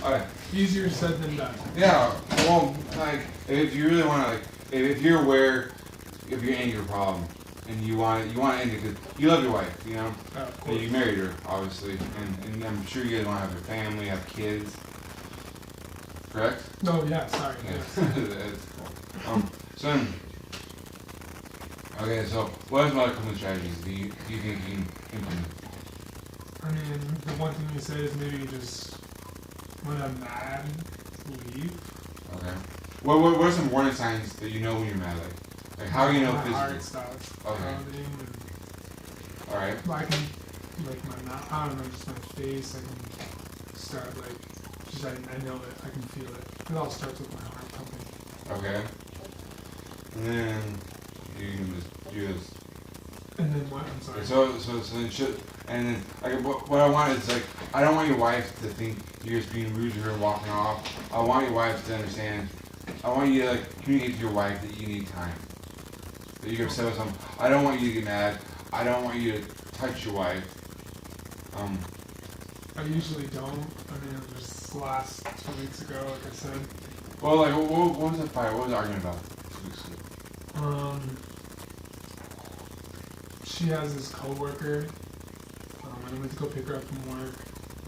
Okay. Easier said than done. Yeah, well, like, if you really want to, like, if you're aware of your anger problem, and you want to end it because you love your wife, you know, Of and you married her, obviously, and I'm sure you guys want to have a family, have kids, correct? No, yeah, sorry. Yeah. Yes. That's cool. So, okay, so what are some other common strategies do you think you can implement? I mean, the one thing you say is maybe just when I'm mad, leave. Okay. What are some warning signs that you know when you're mad? Like how do you know my physically? heart starts pounding, and All right. I can, like my mouth, I don't know, just my face, I can start like, just I know it, I can feel it. It all starts with my heart pumping. Okay. And then you just And then what? I'm sorry. so then and then like what I want is like I don't want your wife to think you're just being rude to her and walking off. I want your wife to understand. I want you to like communicate to your wife that you need time. That you're upset with something. I don't want you to get mad. I don't want you to touch your wife. I usually don't. I mean, it was just last 2 weeks ago, like I said. Well, like what was the fight? What was the argument about 2 weeks ago? She has this coworker. I went to go pick her up from work.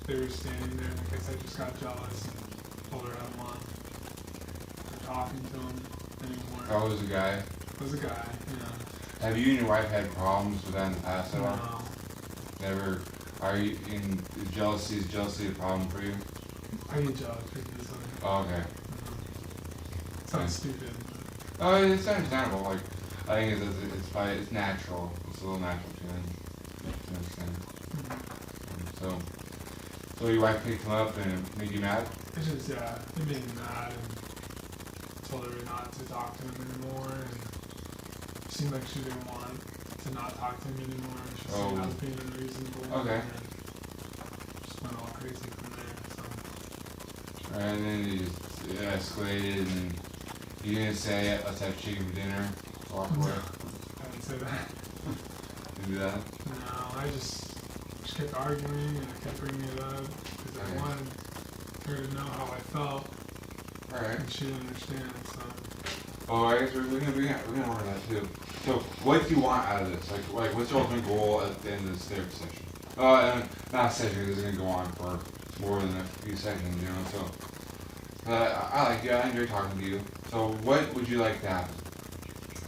They were standing there, and I guess I just got jealous and told her I don't want her talking to him anymore. Oh, it was a guy. It was a guy, yeah. Have you and your wife had problems with that in the past at all? No. Never. Are you in jealousy? Is jealousy a problem for you? I get jealous pretty easily. Oh, okay. Sounds stupid. Oh, it's understandable. Like, I think it's natural. It's a little natural feeling. To understand. So your wife picked him up and it made you mad? It's just, yeah, it made me mad and told her not to talk to him anymore. And it seemed like she didn't want to not talk to him anymore. She said I was being unreasonable. Okay. And just went all crazy from there. So. And then it escalated and you didn't say, let's have chicken for dinner, walk away. I didn't say that. You do that? No, I just kept arguing and I kept bringing it up because I wanted her to know how I felt. Alright. And she didn't understand, so. Oh, I guess we're gonna work on that too. So, what do you want out of this? Like, what's your ultimate goal at the end of this therapy session? And not a session, because it's gonna go on for more than a few seconds, you know. So, I like you. I enjoy talking to you. So, what would you like to happen?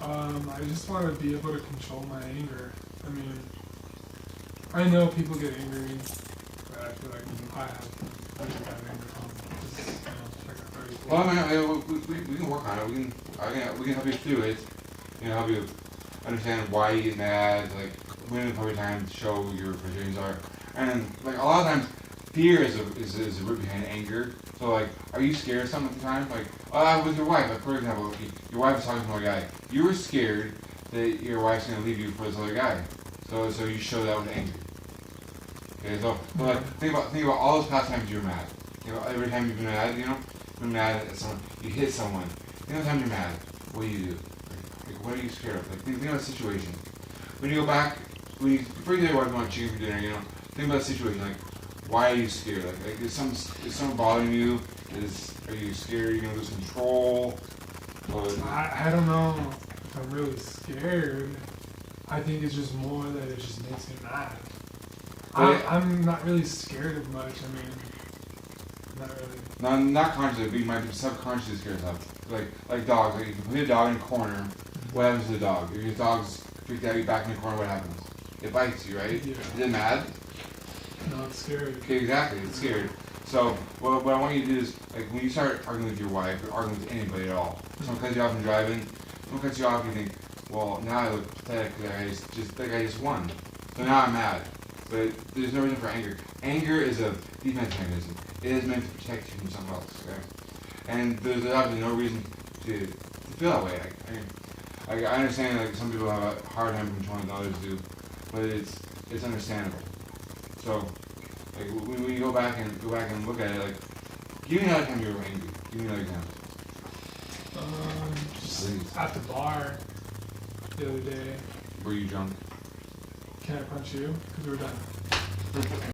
I just want to be able to control my anger. I mean, I know people get angry, but I feel like I have anger problems. Just, like I've already told Well, you. I mean, we can work on it. We can help you through it. You know, help you understand why you get mad, like when the appropriate time to show your frustrations are, and like a lot of times, fear is a root behind anger. So like, are you scared of something at the time? Like, with your wife, like for example, your wife is talking to another guy. You were scared that your wife's gonna leave you for this other guy. So you show that with anger. Okay, so like think about all those past times you were mad. You know, every time you've been mad, you know, you're mad at someone, you hit someone. The other time you're mad, what do you do? Like what are you scared of? Like think about the situation. When you go back, before you tell your wife you want chicken for dinner, you know, think about the situation. Like, why are you scared? Like is something bothering you? Are you scared you're gonna lose control? I don't know if I'm really scared. I think it's just more that it just makes me mad. I'm not really scared of much. I mean, not really. Not consciously, but you might be subconsciously scared of something. Like dogs. Like if you put a dog in a corner, what happens to the dog? If your dog's freaked out, you back in the corner, what happens? It bites you, right? Yeah. Is it mad? No, it's scared. Okay, exactly. It's scared. So what I want you to do is, like, when you start arguing with your wife or arguing with anybody at all, someone cuts you off in driving, someone cuts you off, and you think, well, now I look pathetic because that guy just won. So now I'm mad. But there's no reason for anger. Anger is a defense mechanism. It is meant to protect you from something else. Okay? And there's obviously no reason to feel that way. I understand like some people have a hard time controlling what others do, but it's understandable. So like when you go back and look at it, like give me another time you were angry. Give me another example. Just at the bar the other day. Were you drunk? Can I punch you? Because we're done.